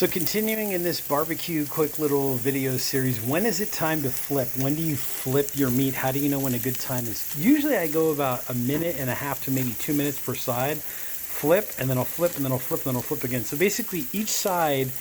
So continuing in this barbecue quick little video series, when is it time to flip? When do you flip your meat? How do you know when a good time is? Usually I go about a minute and a half to maybe 2 minutes per side. Flip, and then I'll flip, and then I'll flip, and then I'll flip again. So basically each side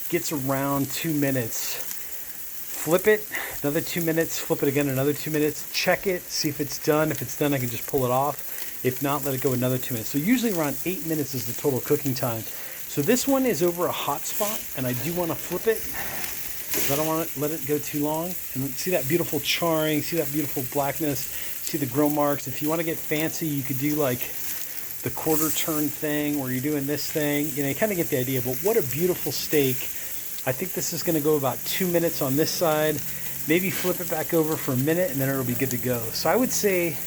gets around 2 minutes. Flip it, another 2 minutes, flip it again, another 2 minutes, check it, see if it's done. If it's done, I can just pull it off. If not, let it go another 2 minutes. So usually around 8 minutes is the total cooking time. So this one is over a hot spot, and I do want to flip it, because I don't want to let it go too long. And see that beautiful charring, see that beautiful blackness, see the grill marks. If you want to get fancy, you could do like the quarter turn thing where you're doing this thing. You know, you kind of get the idea, but what a beautiful steak. I think this is going to go about 2 minutes on this side. Maybe flip it back over for a minute, and then it'll be good to go. So I would say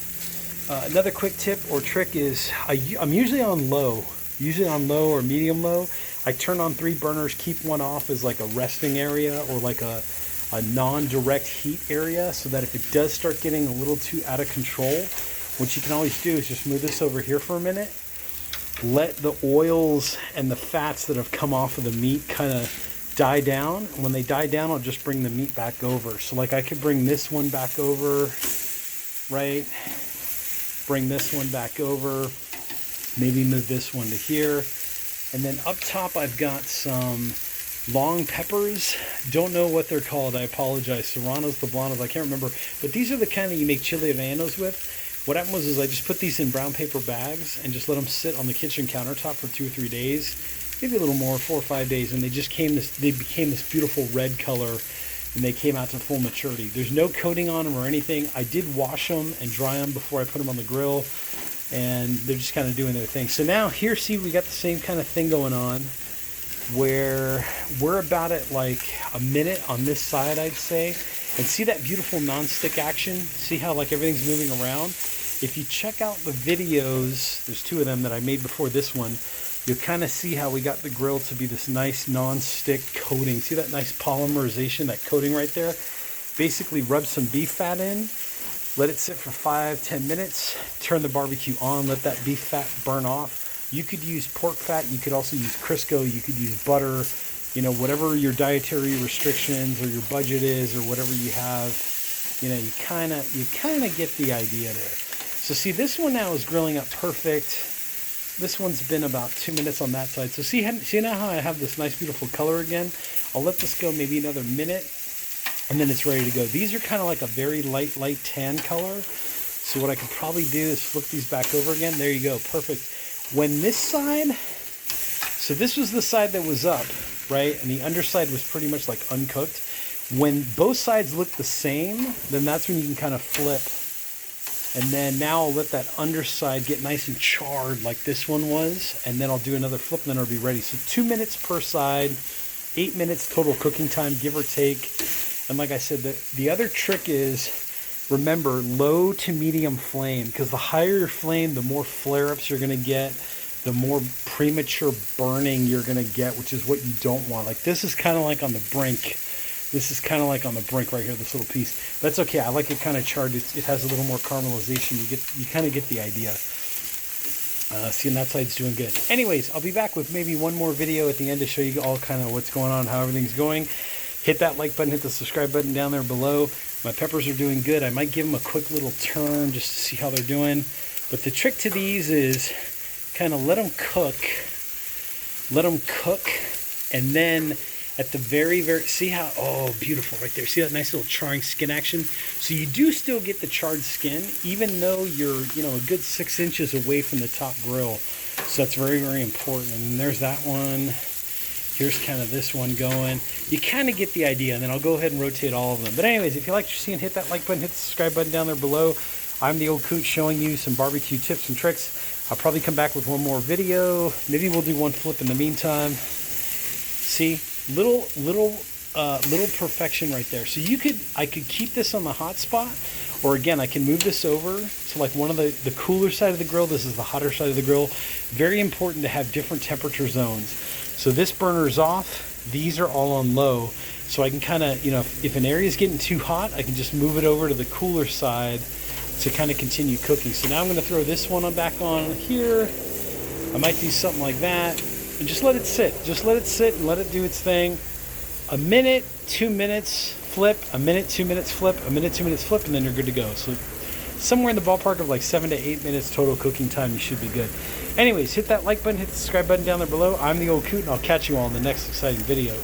another quick tip or trick is I'm usually on low. Usually on low or medium low. I turn on 3 burners, keep one off as like a resting area or like a non-direct heat area, so that if it does start getting a little too out of control, what you can always do is just move this over here for a minute. Let the oils and the fats that have come off of the meat kind of die down. When they die down, I'll just bring the meat back over. So like I could bring this one back over, right? Bring this one back over. Maybe move this one to here. And then up top I've got some long peppers. Don't know what they're called, I apologize. Serranos, poblanos, I can't remember. But these are the kind that you make chili rellenos with. What happened was I just put these in brown paper bags and just let them sit on the kitchen countertop for 2 or 3 days. Maybe a little more, 4 or 5 days. And they became this beautiful red color, and they came out to full maturity. There's no coating on them or anything. I did wash them and dry them before I put them on the grill. And they're just kind of doing their thing. So now here, see, we got the same kind of thing going on, where we're about at like a minute on this side, I'd say. And see that beautiful non-stick action? See how like everything's moving around? If you check out the videos, there's 2 of them that I made before this one, you'll kind of see how we got the grill to be this nice non-stick coating. See that nice polymerization, that coating right there? Basically rub some beef fat in. Let it sit for 5-10 minutes, turn the barbecue on, let that beef fat burn off. You could use pork fat, you could also use Crisco, you could use butter, you know, whatever your dietary restrictions or your budget is or whatever you have, you know, you kind of get the idea there. So see, this one now is grilling up perfect. This one's been about 2 minutes on that side. So see now how I have this nice beautiful color again? I'll let this go maybe another minute, and then it's ready to go. These are kind of like a very light tan color. So what I could probably do is flip these back over again. There you go, perfect. When this side, so this was the side that was up, right? And the underside was pretty much like uncooked. When both sides look the same, then that's when you can kind of flip. And then now I'll let that underside get nice and charred like this one was. And then I'll do another flip, and then it'll be ready. So 2 minutes per side, 8 minutes total cooking time, give or take. And like I said, the other trick is, remember, low to medium flame, because the higher your flame, the more flare-ups you're going to get, the more premature burning you're going to get, which is what you don't want. Like this is kind of like on the brink. This is kind of like on the brink right here, this little piece. That's okay. I like it kind of charred. It has a little more caramelization. You kind of get the idea. See, and that side's doing good. Anyways, I'll be back with maybe one more video at the end to show you all kind of what's going on, how everything's going. Hit that like button, hit the subscribe button down there below. My peppers are doing good. I might give them a quick little turn just to see how they're doing. But the trick to these is kind of let them cook. Let them cook. And then at the very, see how, oh, beautiful right there. See that nice little charring skin action? So you do still get the charred skin, even though you're, you know, a good 6 inches away from the top grill. So that's very, very important. And there's that one. Here's kind of this one going. You kind of get the idea, and then I'll go ahead and rotate all of them. But anyways, if you like what you're seeing, hit that like button, hit the subscribe button down there below. I'm the old coot showing you some barbecue tips and tricks. I'll probably come back with one more video. Maybe we'll do one flip in the meantime. See, little perfection right there. So I could keep this on the hot spot, or again, I can move this over to like one of the cooler side of the grill. This is the hotter side of the grill. Very important to have different temperature zones. So this burner's off, these are all on low. So I can kind of, you know, if an area is getting too hot, I can just move it over to the cooler side to kind of continue cooking. So now I'm going to throw this one back on here. I might do something like that. and just let it sit. Just let it sit and let it do its thing. A minute, 2 minutes, flip. A minute, 2 minutes, flip. A minute, 2 minutes, flip, and then you're good to go. So somewhere in the ballpark of like 7 to 8 minutes total cooking time, you should be good. Anyways, hit that like button, hit the subscribe button down there below. I'm the Old Coot, and I'll catch you all in the next exciting video.